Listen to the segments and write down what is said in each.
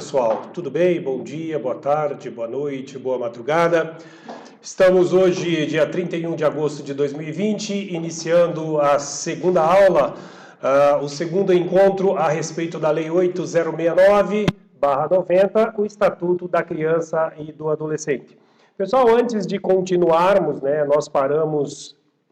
pessoal, tudo bem? Bom dia, boa tarde, boa noite, boa madrugada. Estamos hoje, dia 31 de agosto de 2020, iniciando a segunda aula, o segundo encontro a respeito da Lei 8069/90, o Estatuto da Criança e do Adolescente. Pessoal, antes de continuarmos, nós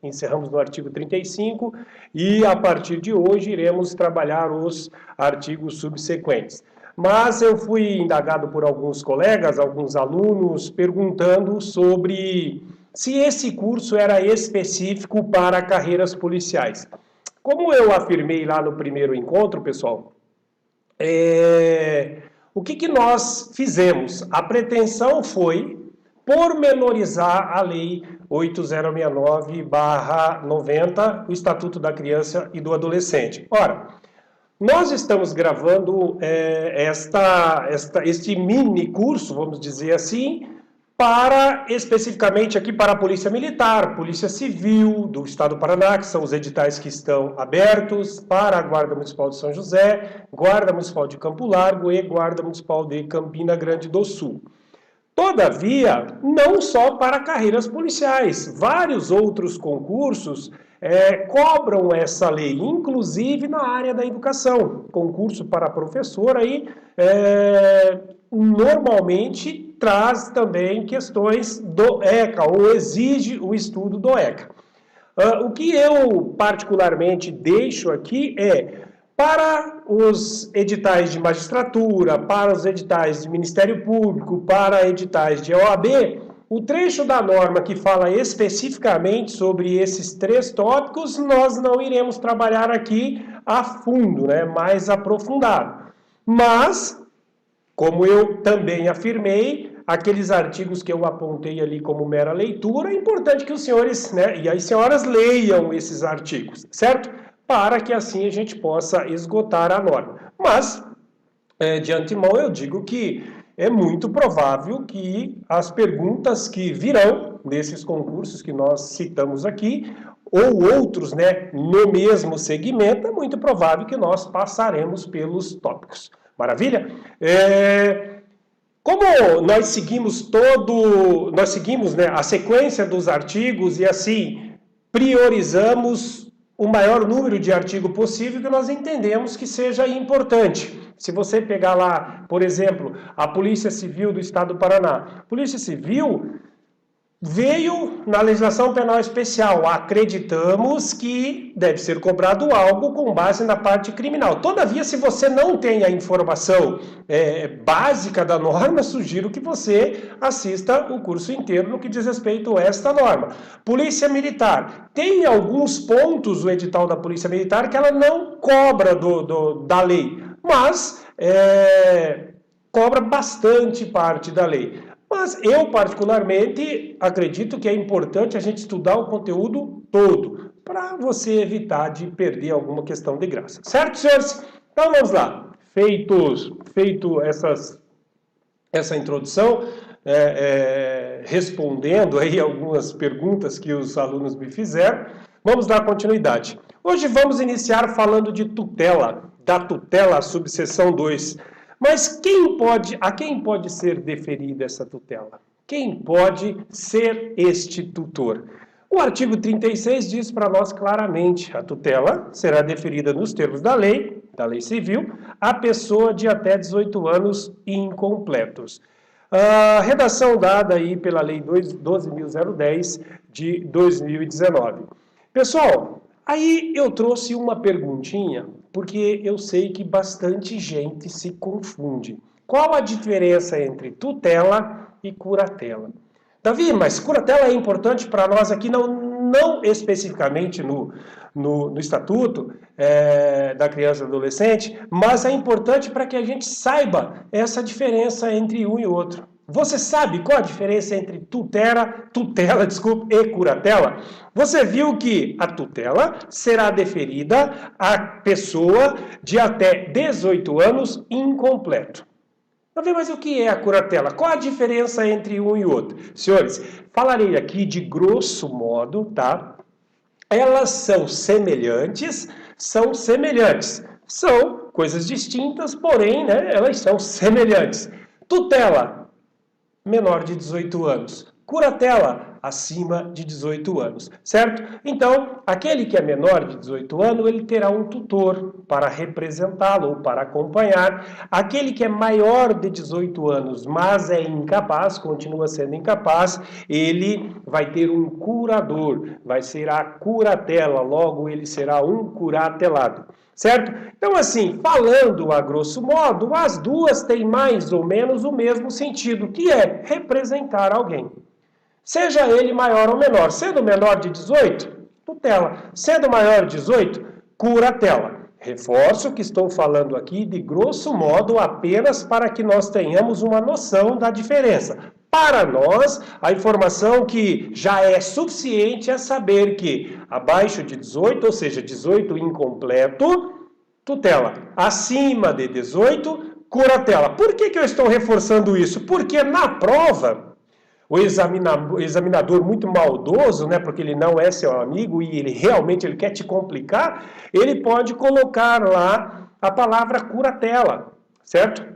encerramos no artigo 35 e a partir de hoje iremos trabalhar os artigos subsequentes. Mas eu fui indagado por alguns colegas, alguns alunos, perguntando sobre se esse curso era específico para carreiras policiais. Como eu afirmei lá no primeiro encontro, pessoal, o que nós fizemos? A pretensão foi pormenorizar a Lei 8069/90, o Estatuto da Criança e do Adolescente. Ora, nós estamos gravando este mini curso, vamos dizer assim, especificamente aqui para a Polícia Militar, Polícia Civil do Estado do Paraná, que são os editais que estão abertos, para a Guarda Municipal de São José, Guarda Municipal de Campo Largo e Guarda Municipal de Campina Grande do Sul. Todavia, não só para carreiras policiais, vários outros concursos cobram essa lei, inclusive na área da educação. Concurso para professor aí, normalmente traz também questões do ECA, ou exige o estudo do ECA. O que eu particularmente deixo aqui para os editais de magistratura, para os editais de Ministério Público, para editais de OAB, o trecho da norma que fala especificamente sobre esses três tópicos, nós não iremos trabalhar aqui a fundo, mais aprofundado. Mas, como eu também afirmei, aqueles artigos que eu apontei ali como mera leitura, é importante que os senhores e as senhoras leiam esses artigos, certo? Para que assim a gente possa esgotar a norma. Mas, de antemão, eu digo que é muito provável que as perguntas que virão nesses concursos que nós citamos aqui, ou outros no mesmo segmento, é muito provável que nós passaremos pelos tópicos. Maravilha? Como nós seguimos a sequência dos artigos e assim priorizamos o maior número de artigo possível que nós entendemos que seja importante. Se você pegar lá, por exemplo, a Polícia Civil do Estado do Paraná. Polícia Civil veio na legislação penal especial. Acreditamos que deve ser cobrado algo com base na parte criminal. Todavia, se você não tem a informação básica da norma, sugiro que você assista o curso inteiro no que diz respeito a esta norma. Polícia Militar. Tem alguns pontos o edital da Polícia Militar que ela não cobra da lei, mas cobra bastante parte da lei. Mas eu, particularmente, acredito que é importante a gente estudar o conteúdo todo, para você evitar de perder alguma questão de graça. Certo, senhores? Então, vamos lá. Feito essa introdução, respondendo aí algumas perguntas que os alunos me fizeram, vamos dar continuidade. Hoje vamos iniciar falando de tutela, da tutela subseção 2. Mas a quem pode ser deferida essa tutela? Quem pode ser este tutor? O artigo 36 diz para nós claramente, a tutela será deferida nos termos da lei civil, à pessoa de até 18 anos incompletos. A redação dada aí pela Lei 12.010 de 2019. Pessoal, aí eu trouxe uma perguntinha, porque eu sei que bastante gente se confunde. Qual a diferença entre tutela e curatela? Davi, mas curatela é importante para nós aqui, não especificamente no Estatuto da Criança e do Adolescente, mas é importante para que a gente saiba essa diferença entre um e outro. Você sabe qual a diferença entre tutela e curatela? Você viu que a tutela será deferida à pessoa de até 18 anos incompleto. Mas o que é a curatela? Qual a diferença entre um e outro? Senhores, falarei aqui de grosso modo, tá? Elas são semelhantes, são coisas distintas, porém, né, elas são semelhantes. Tutela, menor de 18 anos. Curatela, acima de 18 anos, certo? Então, aquele que é menor de 18 anos, ele terá um tutor para representá-lo ou para acompanhar. Aquele que é maior de 18 anos, mas é incapaz, continua sendo incapaz, ele vai ter um curador, vai ser a curatela, logo ele será um curatelado. Certo? Então, assim, falando a grosso modo, as duas têm mais ou menos o mesmo sentido, que é representar alguém. Seja ele maior ou menor. Sendo menor de 18, tutela. Sendo maior de 18, curatela. Reforço que estou falando aqui de grosso modo apenas para que nós tenhamos uma noção da diferença. Para nós, a informação que já é suficiente é saber que abaixo de 18, ou seja, 18 incompleto, tutela. Acima de 18, curatela. Por que eu estou reforçando isso? Porque na prova, o examinador muito maldoso, né, porque ele não é seu amigo e ele realmente quer te complicar, ele pode colocar lá a palavra curatela, certo?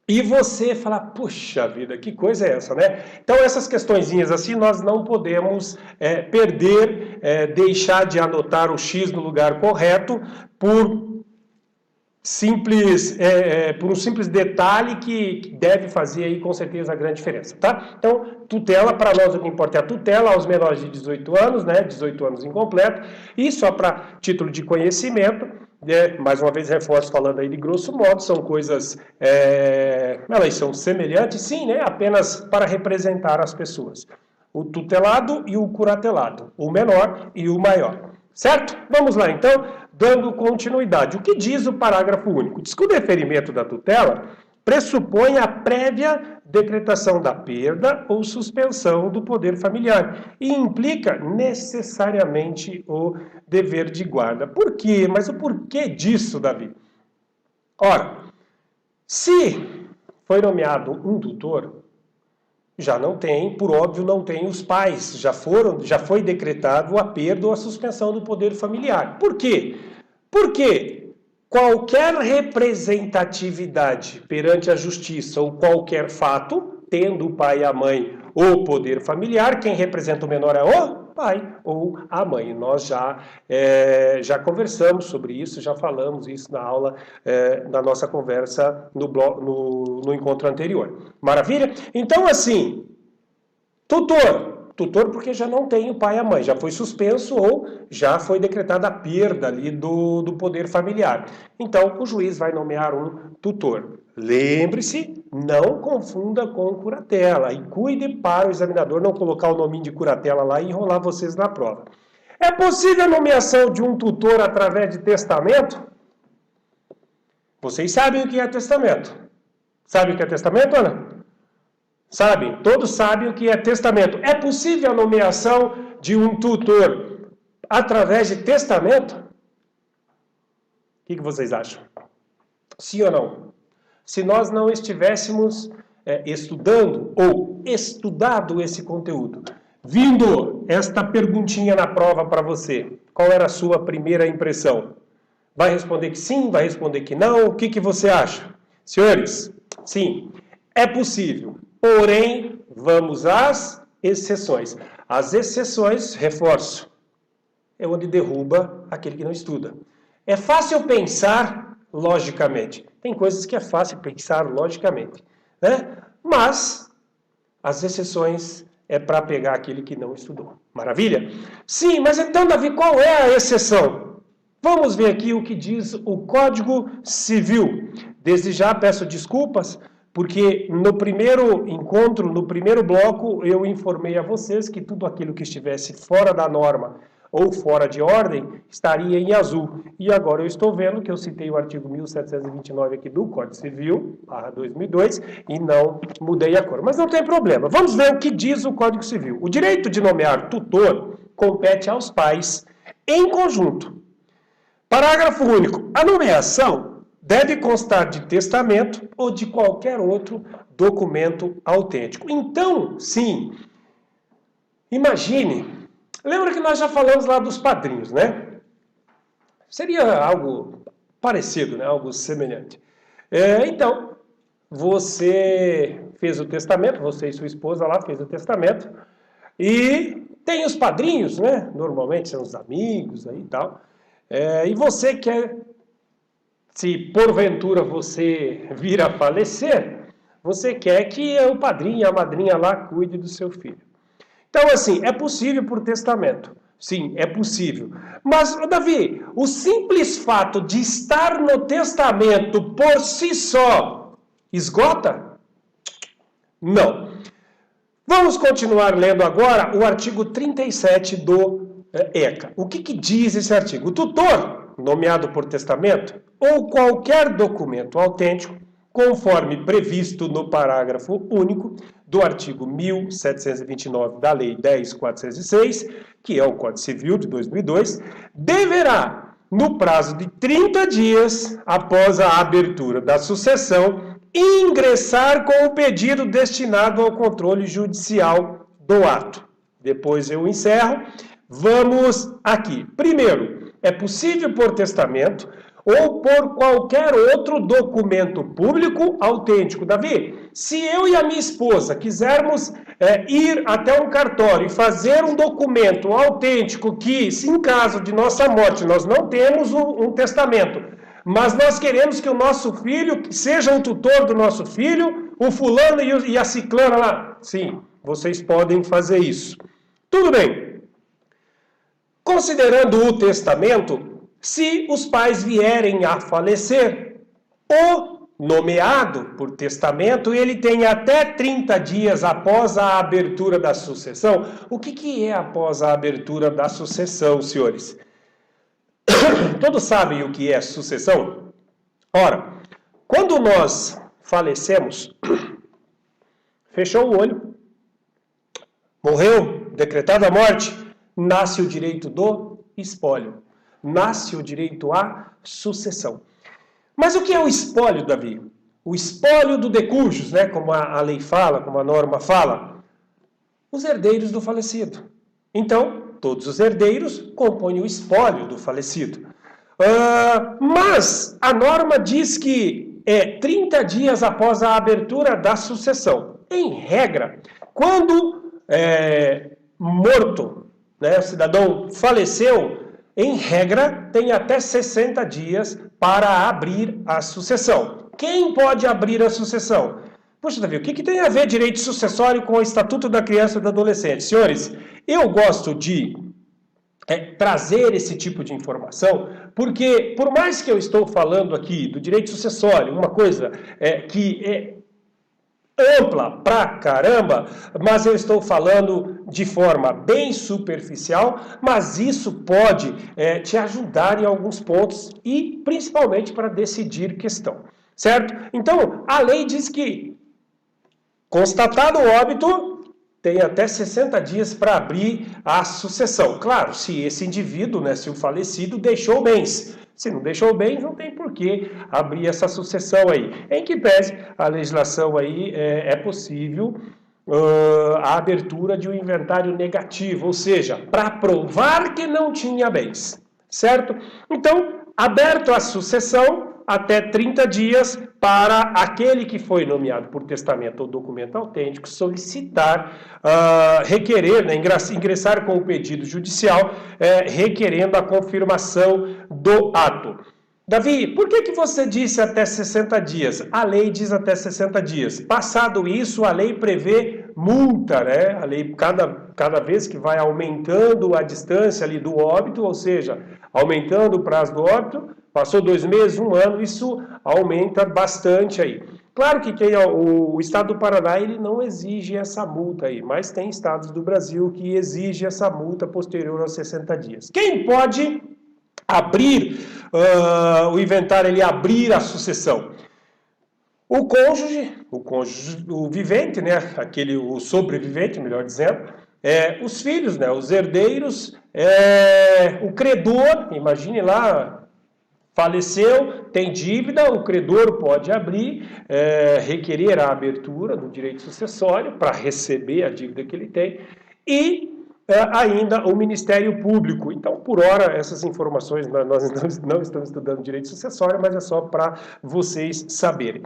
E você fala, puxa vida, que coisa é essa, né? Então, essas questõezinhas assim, nós não podemos perder, deixar de anotar o X no lugar correto por um simples detalhe que deve fazer aí com certeza a grande diferença, tá? Então, tutela, para nós o que importa é a tutela aos menores de 18 anos, né? 18 anos incompleto, e só para título de conhecimento, mais uma vez reforço falando aí de grosso modo, são coisas, elas são semelhantes, sim, né? Apenas para representar as pessoas. O tutelado e o curatelado, o menor e o maior. Certo? Vamos lá, então, dando continuidade. O que diz o parágrafo único? Diz que o deferimento da tutela pressupõe a prévia decretação da perda ou suspensão do poder familiar e implica necessariamente o dever de guarda. Por quê? Mas o porquê disso, Davi? Ora, se foi nomeado um tutor, já não tem, por óbvio, não tem os pais. Já foi decretado a perda ou a suspensão do poder familiar. Por quê? Porque qualquer representatividade perante a justiça ou qualquer fato, tendo o pai e a mãe ou poder familiar, quem representa o menor é o pai ou a mãe. Nós já conversamos sobre isso, já falamos isso na aula, na nossa conversa no encontro anterior. Maravilha? Então, assim, tutor porque já não tem o pai e a mãe, já foi suspenso ou já foi decretada a perda ali do poder familiar. Então, o juiz vai nomear um tutor. Lembre-se, não confunda com curatela e cuide para o examinador não colocar o nominho de curatela lá e enrolar vocês na prova. É possível a nomeação de um tutor através de testamento? Vocês sabem o que é testamento? Sabe o que é testamento, Ana? Sabem, todos sabem o que é testamento. É possível a nomeação de um tutor através de testamento? O que vocês acham? Sim ou não? Se nós não estivéssemos estudando ou estudado esse conteúdo, vindo esta perguntinha na prova para você, qual era a sua primeira impressão? Vai responder que sim? Vai responder que não? O que você acha? Senhores, sim, é possível. Porém, vamos às exceções. As exceções, reforço, é onde derruba aquele que não estuda. É fácil pensar logicamente. Tem coisas que é fácil pensar logicamente, né? Mas as exceções é para pegar aquele que não estudou. Maravilha? Sim, mas então, Davi, qual é a exceção? Vamos ver aqui o que diz o Código Civil. Desde já peço desculpas, porque no primeiro encontro, no primeiro bloco, eu informei a vocês que tudo aquilo que estivesse fora da norma ou fora de ordem estaria em azul. E agora eu estou vendo que eu citei o artigo 1729 aqui do Código Civil, /2002, e não mudei a cor. Mas não tem problema. Vamos ver o que diz o Código Civil. O direito de nomear tutor compete aos pais em conjunto. Parágrafo único. A nomeação deve constar de testamento ou de qualquer outro documento autêntico. Então, sim, imagine, lembra que nós já falamos lá dos padrinhos, né? Seria algo parecido, né? Algo semelhante. Então, você fez o testamento, você e sua esposa lá fez o testamento, e tem os padrinhos, né? Normalmente são os amigos aí e tal. E você quer, se porventura você vir a falecer, você quer que o padrinho e a madrinha lá cuide do seu filho. Então, assim, é possível por testamento. Sim, é possível. Mas, Davi, o simples fato de estar no testamento por si só esgota? Não. Vamos continuar lendo agora o artigo 37 do ECA. O que diz esse artigo? O tutor, nomeado por testamento, ou qualquer documento autêntico, conforme previsto no parágrafo único do artigo 1729 da Lei 10.406, que é o Código Civil de 2002, deverá, no prazo de 30 dias após a abertura da sucessão, ingressar com o pedido destinado ao controle judicial do ato. Depois eu encerro. Vamos aqui. Primeiro, é possível por testamento ou por qualquer outro documento público autêntico. Davi, se eu e a minha esposa quisermos ir até um cartório e fazer um documento autêntico que, se em caso de nossa morte, nós não temos um testamento, mas nós queremos que o nosso filho seja o tutor do nosso filho, o fulano e a ciclana lá. Sim, vocês podem fazer isso. Tudo bem. Considerando o testamento, se os pais vierem a falecer, o nomeado por testamento, ele tem até 30 dias após a abertura da sucessão. O que é após a abertura da sucessão, senhores? Todos sabem o que é sucessão? Ora, quando nós falecemos, fechou o olho, morreu, decretada a morte, nasce o direito do espólio. Nasce o direito à sucessão. Mas o que é o espólio, Davi? O espólio do decujus, né? Como a lei fala, como a norma fala. Os herdeiros do falecido. Então, todos os herdeiros compõem o espólio do falecido. Mas a norma diz que é 30 dias após a abertura da sucessão. Em regra, quando morto, né, o cidadão faleceu, em regra, tem até 60 dias para abrir a sucessão. Quem pode abrir a sucessão? Poxa, Davi, o que tem a ver direito sucessório com o Estatuto da Criança e do Adolescente? Senhores, eu gosto de trazer esse tipo de informação, porque por mais que eu estou falando aqui do direito sucessório, uma coisa que é ampla pra caramba, mas eu estou falando de forma bem superficial, mas isso pode te ajudar em alguns pontos e principalmente para decidir questão, certo? Então, a lei diz que, constatado o óbito, tem até 60 dias para abrir a sucessão. Claro, se esse indivíduo, né, se o falecido, deixou bens. Se não deixou bens, não tem por que abrir essa sucessão aí. Em que pese a legislação aí é possível a abertura de um inventário negativo, ou seja, para provar que não tinha bens, certo? Então, aberto a sucessão, até 30 dias para aquele que foi nomeado por testamento ou documento autêntico solicitar, requerer, né, ingressar com o pedido judicial, requerendo a confirmação do ato. Davi, por que você disse até 60 dias? A lei diz até 60 dias. Passado isso, a lei prevê multa, né? A lei, cada vez que vai aumentando a distância ali do óbito, ou seja, aumentando o prazo do óbito, passou 2 meses, 1 ano, isso aumenta bastante aí. Claro que o estado do Paraná ele não exige essa multa aí, mas tem estados do Brasil que exigem essa multa posterior aos 60 dias. Quem pode abrir o inventário, ele abrir a sucessão? O cônjuge, o vivente, né, o sobrevivente, melhor dizendo, os filhos, né, os herdeiros, o credor, imagine lá, faleceu, tem dívida, o credor pode abrir, requerer a abertura do direito sucessório para receber a dívida que ele tem, e ainda o Ministério Público. Então, por hora, essas informações, nós não estamos estudando direito sucessório, mas é só para vocês saberem.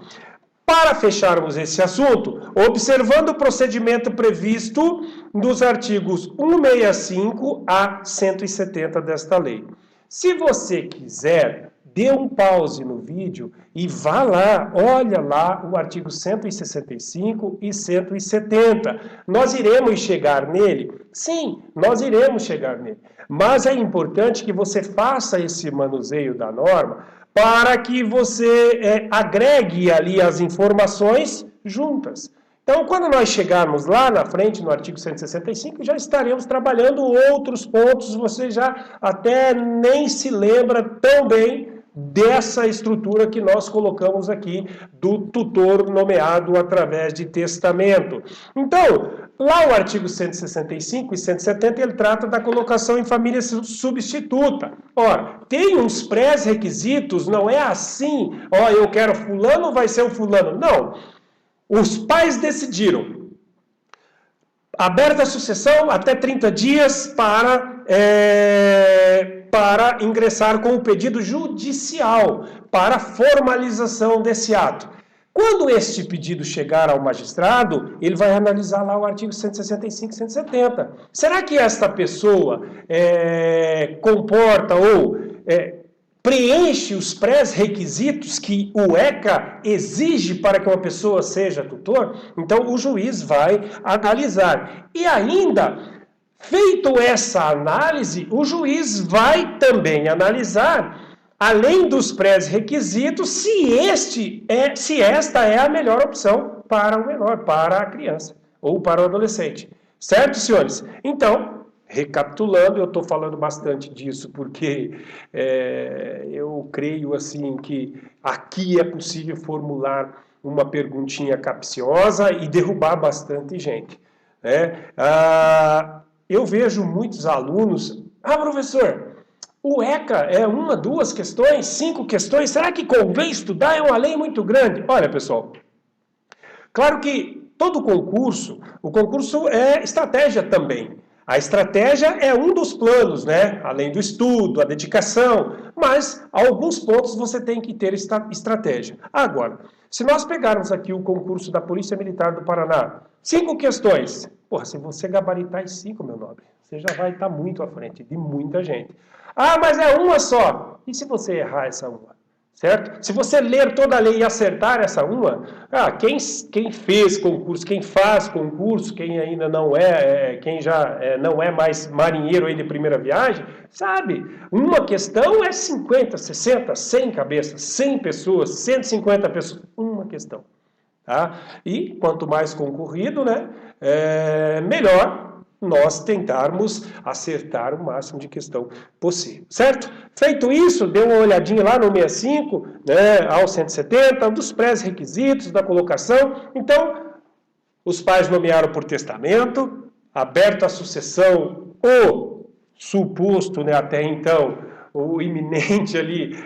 Para fecharmos esse assunto, observando o procedimento previsto nos artigos 165 a 170 desta lei. Se você quiser, dê um pause no vídeo e vá lá, olha lá o artigo 165 e 170. Nós iremos chegar nele? Sim, nós iremos chegar nele. Mas é importante que você faça esse manuseio da norma para que você agregue ali as informações juntas. Então, quando nós chegarmos lá na frente, no artigo 165, já estaremos trabalhando outros pontos, você já até nem se lembra tão bem dessa estrutura que nós colocamos aqui do tutor nomeado através de testamento. Então, lá o artigo 165 e 170, ele trata da colocação em família substituta. Ora, tem uns pré-requisitos, não é assim, ó, eu quero fulano, vai ser o fulano. Não, os pais decidiram. Aberta a sucessão até 30 dias para ingressar com o pedido judicial para formalização desse ato. Quando este pedido chegar ao magistrado, ele vai analisar lá o artigo 165 e 170. Será que esta pessoa comporta ou preenche os pré-requisitos que o ECA exige para que uma pessoa seja tutor? Então, o juiz vai analisar. E ainda, feito essa análise, o juiz vai também analisar, além dos pré-requisitos, se esta é a melhor opção para o menor, para a criança ou para o adolescente. Certo, senhores? Então, recapitulando, eu estou falando bastante disso porque eu creio assim que aqui é possível formular uma perguntinha capciosa e derrubar bastante gente. Eu vejo muitos alunos, professor, o ECA é 1, 2 questões, 5 questões, será que convém estudar? É uma lei muito grande. Olha, pessoal, claro que todo o concurso é estratégia também. A estratégia é um dos planos, né? Além do estudo, a dedicação, mas alguns pontos você tem que ter estratégia. Agora, se nós pegarmos aqui o concurso da Polícia Militar do Paraná, 5 questões. Porra, se você gabaritar as 5, meu nobre, você já vai estar muito à frente de muita gente. Mas é uma só. E se você errar essa uma? Certo? Se você ler toda a lei e acertar essa uma, quem fez concurso, quem faz concurso, quem ainda não quem já não é mais marinheiro aí de primeira viagem, sabe? Uma questão é 50, 60, 100 cabeças, 100 pessoas, 150 pessoas, uma questão. Tá? E quanto mais concorrido, né, melhor nós tentarmos acertar o máximo de questão possível, certo? Feito isso, dê uma olhadinha lá no 65, né, ao 170, dos pré-requisitos da colocação. Então, os pais nomearam por testamento, aberta a sucessão, o suposto, né, até então, o iminente ali,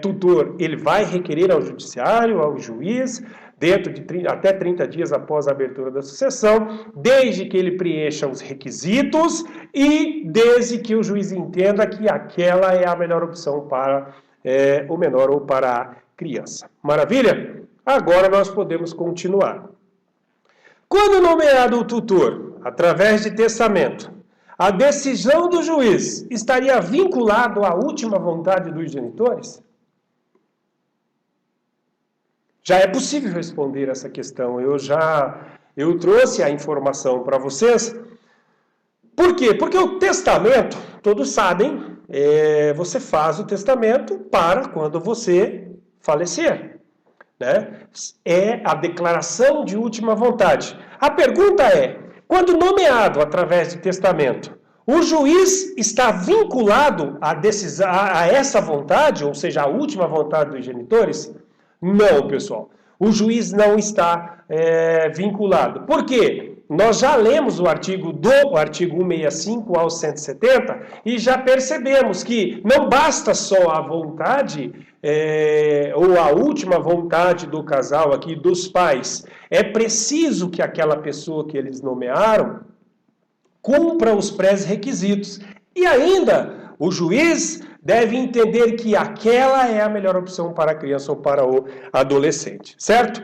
tutor, ele vai requerer ao judiciário, ao juiz, dentro de até 30 dias após a abertura da sucessão, desde que ele preencha os requisitos e desde que o juiz entenda que aquela é a melhor opção para o menor ou para a criança. Maravilha? Agora nós podemos continuar. Quando nomeado o tutor, através de testamento, a decisão do juiz estaria vinculada à última vontade dos genitores? Já é possível responder essa questão. Eu trouxe a informação para vocês. Por quê? Porque o testamento, todos sabem, você faz o testamento para quando você falecer, né? É a declaração de última vontade. A pergunta é, quando nomeado através de testamento, o juiz está vinculado a essa vontade, ou seja, a última vontade dos genitores? Não, pessoal. O juiz não está vinculado. Por quê? Nós já lemos o artigo 165 ao 170 e já percebemos que não basta só a vontade ou a última vontade do casal aqui, dos pais. É preciso que aquela pessoa que eles nomearam cumpra os pré-requisitos. E ainda, o juiz deve entender que aquela é a melhor opção para a criança ou para o adolescente, certo?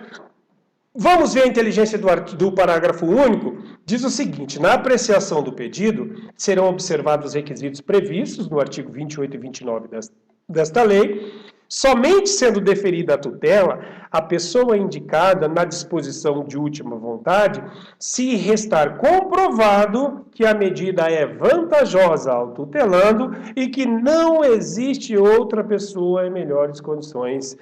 Vamos ver a inteligência do parágrafo único. Diz o seguinte: na apreciação do pedido, serão observados os requisitos previstos no artigo 28 e 29 desta lei. Somente sendo deferida a tutela, a pessoa indicada na disposição de última vontade, se restar comprovado que a medida é vantajosa ao tutelando e que não existe outra pessoa em melhores condições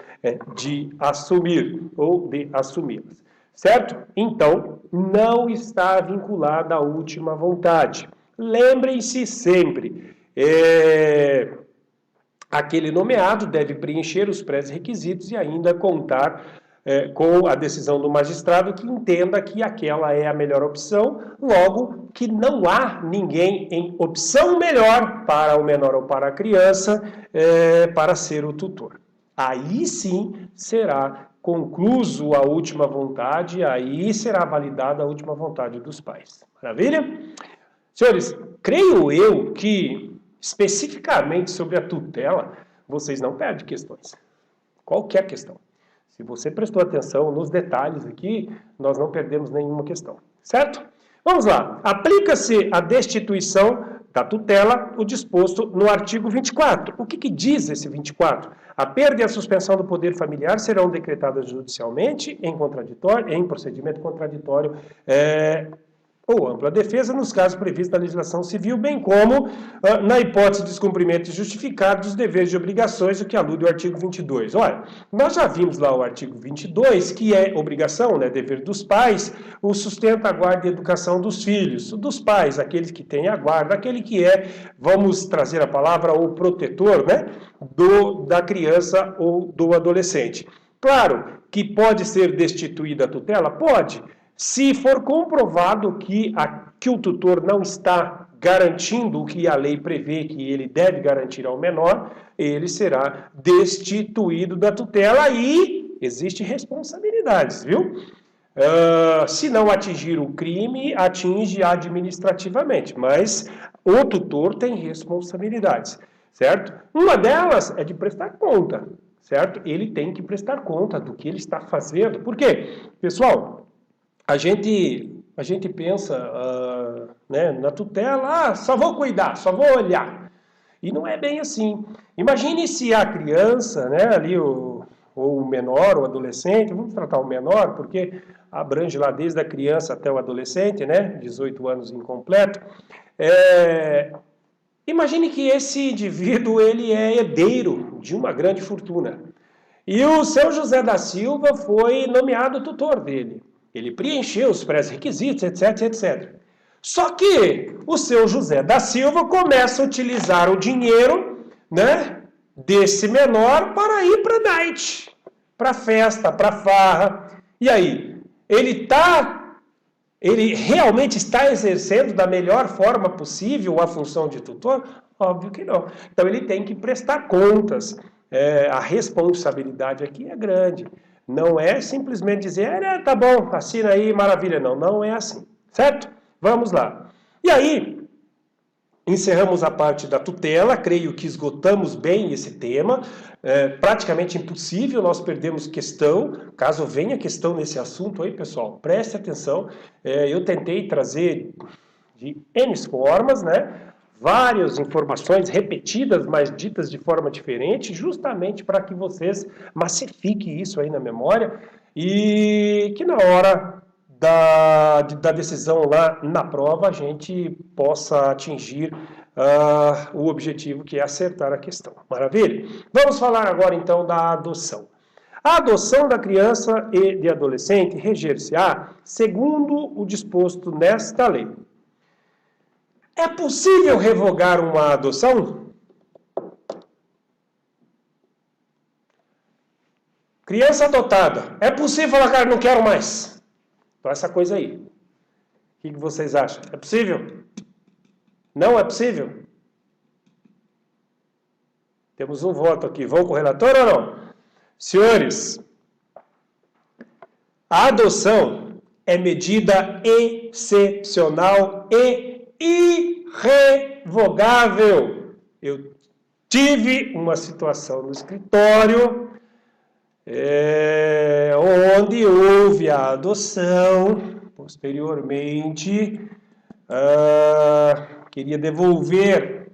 de assumir ou de assumi-las. Certo? Então, não está vinculada à última vontade. Lembrem-se sempre, aquele nomeado deve preencher os pré-requisitos e ainda contar com a decisão do magistrado que entenda que aquela é a melhor opção, logo que não há ninguém em opção melhor para o menor ou para a criança para ser o tutor. Aí sim será concluso a última vontade, aí será validada a última vontade dos pais. Maravilha? Senhores, creio eu que especificamente sobre a tutela, vocês não perdem questões. Qualquer questão. Se você prestou atenção nos detalhes aqui, nós não perdemos nenhuma questão. Certo? Vamos lá. Aplica-se a destituição da tutela o disposto no artigo 24. O que diz esse 24? A perda e a suspensão do poder familiar serão decretadas judicialmente em procedimento contraditório ou ampla defesa nos casos previstos na legislação civil, bem como na hipótese de descumprimento justificado dos deveres e obrigações, o que alude ao artigo 22. Olha, nós já vimos lá o artigo 22, que é obrigação, né, dever dos pais, o sustento, a guarda e educação dos filhos, dos pais, aqueles que têm a guarda, aquele que é, vamos trazer a palavra, o protetor, né, da criança ou do adolescente. Claro que pode ser destituída a tutela? Pode. Se for comprovado que o tutor não está garantindo o que a lei prevê que ele deve garantir ao menor, ele será destituído da tutela e existe responsabilidades, viu? Se não atingir o crime, atinge administrativamente, mas o tutor tem responsabilidades, certo? Uma delas é de prestar conta, certo? Ele tem que prestar conta do que ele está fazendo. Por quê? Pessoal, a gente pensa né, na tutela, só vou cuidar, só vou olhar. E não é bem assim. Imagine se a criança, né, ali, ou o menor, o adolescente, vamos tratar o menor, porque abrange lá desde a criança até o adolescente, né, 18 anos incompleto. Imagine que esse indivíduo ele é herdeiro de uma grande fortuna. E o seu José da Silva foi nomeado tutor dele. Ele preencheu os pré-requisitos, etc, etc. Só que o seu José da Silva começa a utilizar o dinheiro, né, desse menor para ir para a night, para festa, para farra. E aí, ele realmente está exercendo da melhor forma possível a função de tutor? Óbvio que não. Então ele tem que prestar contas. A responsabilidade aqui é grande. Não é simplesmente dizer, tá bom, assina aí, maravilha. Não, não é assim, certo? Vamos lá. E aí, encerramos a parte da tutela, creio que esgotamos bem esse tema. Praticamente impossível nós perdermos questão. Caso venha questão nesse assunto aí, pessoal, preste atenção. Eu tentei trazer de N formas, né? Várias informações repetidas, mas ditas de forma diferente, justamente para que vocês massifiquem isso aí na memória e que na hora da decisão lá na prova a gente possa atingir o objetivo que é acertar a questão. Maravilha? Vamos falar agora então da adoção. A adoção da criança e de adolescente reger-se-á segundo o disposto nesta lei. É possível revogar uma adoção? Criança adotada. É possível falar, cara, não quero mais. Então essa coisa aí. O que vocês acham? É possível? Não é possível? Temos um voto aqui. Vão com o relator ou não? Senhores, a adoção é medida excepcional e irrevogável. Eu tive uma situação no escritório onde houve a adoção, posteriormente queria devolver.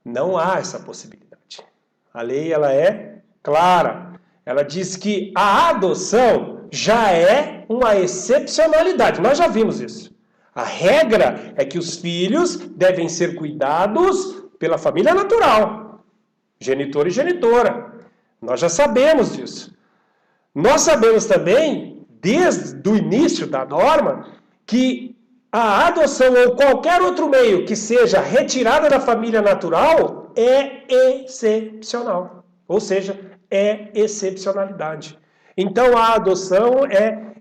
Não há essa possibilidade. A lei ela é clara. Ela diz que a adoção já é uma excepcionalidade. Nós já vimos isso. A regra é que os filhos devem ser cuidados pela família natural, genitor e genitora. Nós já sabemos disso. Nós sabemos também, desde o início da norma, que a adoção ou qualquer outro meio que seja retirada da família natural é excepcional. Ou seja, é excepcionalidade. Então, a adoção é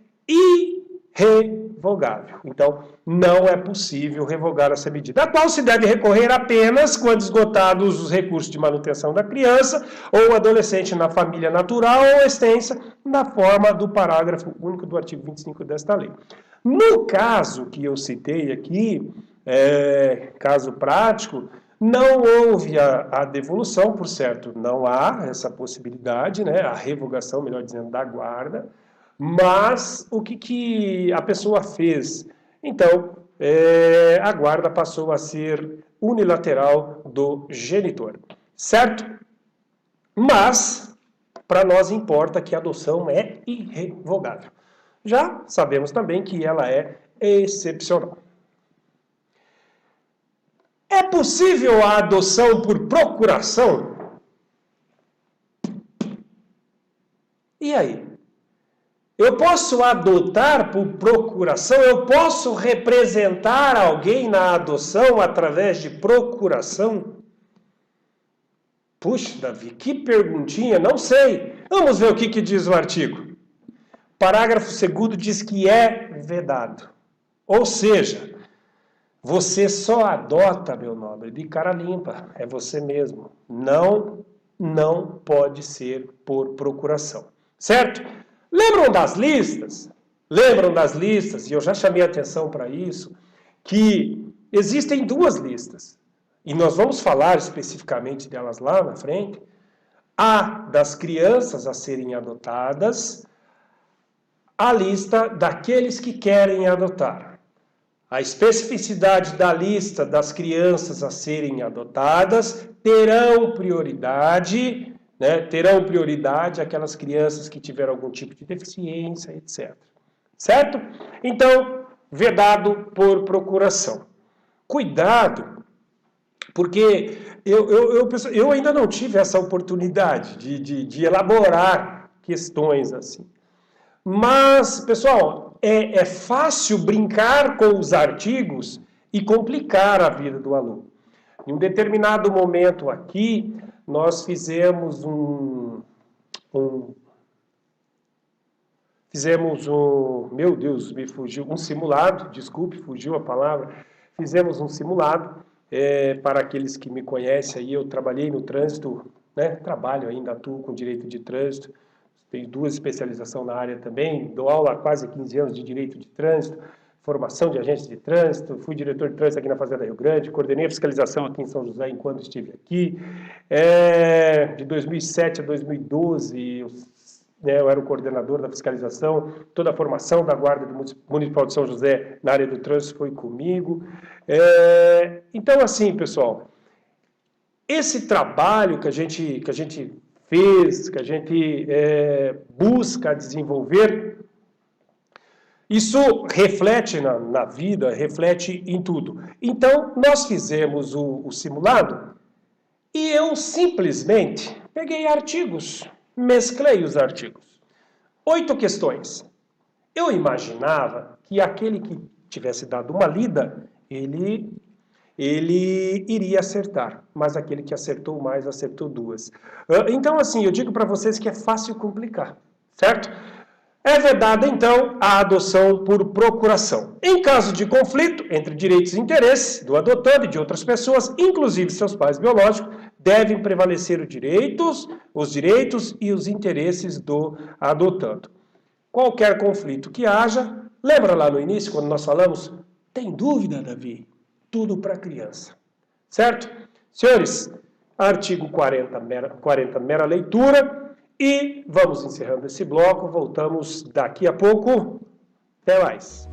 irrevogável. Então, não é possível revogar essa medida, a qual se deve recorrer apenas quando esgotados os recursos de manutenção da criança ou adolescente na família natural ou extensa, na forma do parágrafo único do artigo 25 desta lei. No caso que eu citei aqui, caso prático, não houve a devolução, por certo, não há essa possibilidade, né, a revogação, melhor dizendo, da guarda, mas o que a pessoa fez? Então, a guarda passou a ser unilateral do genitor, certo? Mas, para nós importa que a adoção é irrevogável. Já sabemos também que ela é excepcional. É possível a adoção por procuração? E aí? Eu posso adotar por procuração? Eu posso representar alguém na adoção através de procuração? Puxa, Davi, que perguntinha, não sei. Vamos ver o que diz o artigo. Parágrafo 2º diz que é vedado. Ou seja, você só adota, meu nobre, de cara limpa. É você mesmo. Não pode ser por procuração. Certo? Lembram das listas? Lembram das listas? E eu já chamei a atenção para isso, que existem duas listas. E nós vamos falar especificamente delas lá na frente. A das crianças a serem adotadas, a lista daqueles que querem adotar. A especificidade da lista das crianças a serem adotadas terão prioridade, né? Terão prioridade aquelas crianças que tiveram algum tipo de deficiência, etc. Certo? Então, vedado por procuração. Cuidado, porque eu ainda não tive essa oportunidade de elaborar questões assim. Mas, pessoal, é fácil brincar com os artigos e complicar a vida do aluno. Em um determinado momento aqui, nós fizemos meu Deus, me fugiu, um simulado, desculpe, fugiu a palavra. Fizemos um simulado, para aqueles que me conhecem aí, eu trabalhei no trânsito, né? Trabalho ainda, atuo com direito de trânsito. Tenho 2 especializações na área também, dou aula há quase 15 anos de direito de trânsito, formação de agentes de trânsito, fui diretor de trânsito aqui na Fazenda Rio Grande, coordenei a fiscalização aqui em São José enquanto estive aqui. De 2007 a 2012, eu era o coordenador da fiscalização, toda a formação da Guarda Municipal de São José na área do trânsito foi comigo. Então, assim, pessoal, esse trabalho que a gente fez, que a gente busca desenvolver, isso reflete na vida, reflete em tudo. Então, nós fizemos o simulado e eu simplesmente peguei artigos, mesclei os artigos. 8 questões. Eu imaginava que aquele que tivesse dado uma lida, ele iria acertar, mas aquele que acertou mais, acertou 2. Então, assim, eu digo para vocês que é fácil complicar, certo? É vedada, então, a adoção por procuração. Em caso de conflito entre direitos e interesses do adotando e de outras pessoas, inclusive seus pais biológicos, devem prevalecer os direitos e os interesses do adotando. Qualquer conflito que haja, lembra lá no início, quando nós falamos, Tem dúvida, Davi? Tudo para criança. Certo? Senhores, artigo 40, mera leitura. E vamos encerrando esse bloco. Voltamos daqui a pouco. Até mais.